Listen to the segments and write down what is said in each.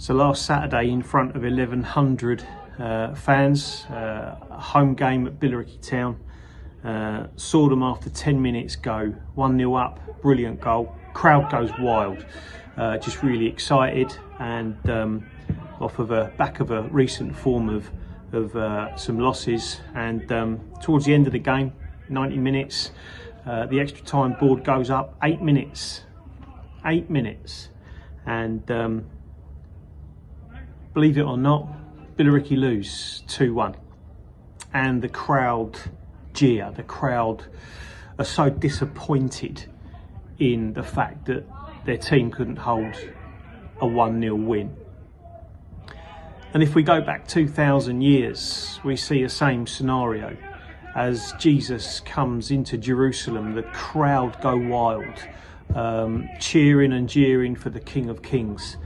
So last Saturday, in front of 1,100 fans, a home game at Billericay town, saw them after 10 minutes go 1-0 up, brilliant goal, crowd goes wild, just really excited, and off of back of a recent form of some losses, and towards the end of the game, 90 minutes, the extra time board goes up 8 minutes, and believe it or not, Billericay lose 2-1, and the crowd jeer. The crowd are so disappointed in the fact that their team couldn't hold a 1-0 win. And if we go back 2,000 years, we see the same scenario. As Jesus comes into Jerusalem, the crowd go wild, cheering and jeering for the King of Kings.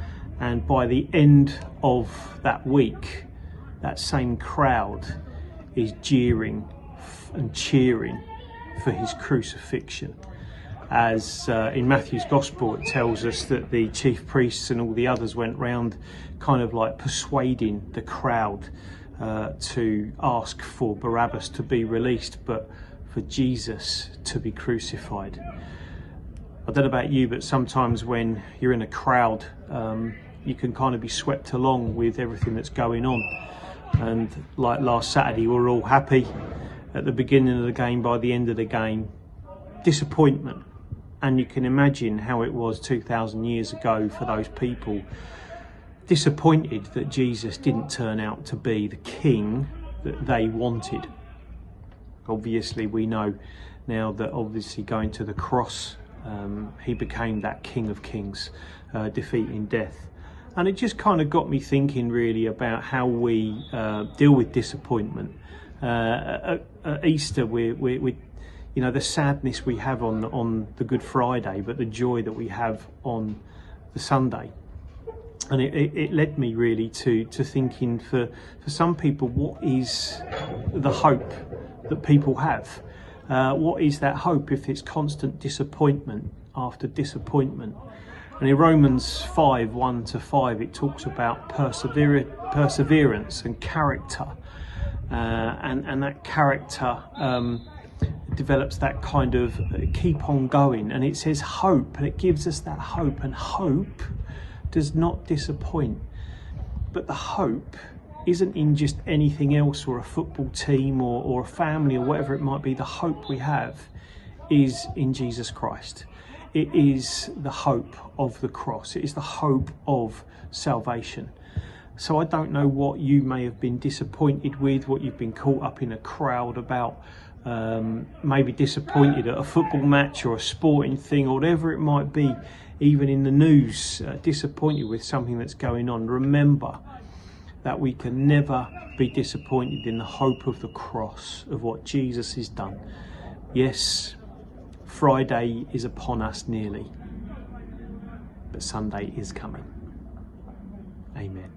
And by the end of that week, that same crowd is jeering and cheering for his crucifixion. As in Matthew's Gospel, it tells us that the chief priests and all the others went round kind of like persuading the crowd to ask for Barabbas to be released, but for Jesus to be crucified. I don't know about you, but sometimes when you're in a crowd, you can kind of be swept along with everything that's going on. And like last Saturday, we were all happy at the beginning of the game. By the end of the game, disappointment. And you can imagine how it was 2,000 years ago for those people, disappointed that Jesus didn't turn out to be the king that they wanted. Obviously, we know now that obviously going to the cross, he became that King of Kings, defeating death. And it just kind of got me thinking really about how we deal with disappointment. At Easter, we you know, the sadness we have on the Good Friday, but the joy that we have on the Sunday. And it led me really to thinking for some people, what is the hope that people have? What is that hope if it's constant disappointment after disappointment? And in Romans 5:1-5, it talks about perseverance and character, and that character develops that kind of keep on going. And it says hope, and it gives us that hope, and hope does not disappoint. But the hope isn't in just anything else, or a football team, or a family, or whatever it might be. The hope we have is in Jesus Christ. It is the hope of the cross. It is the hope of salvation. So I don't know what you may have been disappointed with, what you've been caught up in a crowd about, maybe disappointed at a football match or a sporting thing, or whatever it might be, even in the news, disappointed with something that's going on. Remember that we can never be disappointed in the hope of the cross, of what Jesus has done. Yes, Friday is upon us nearly, but Sunday is coming. Amen.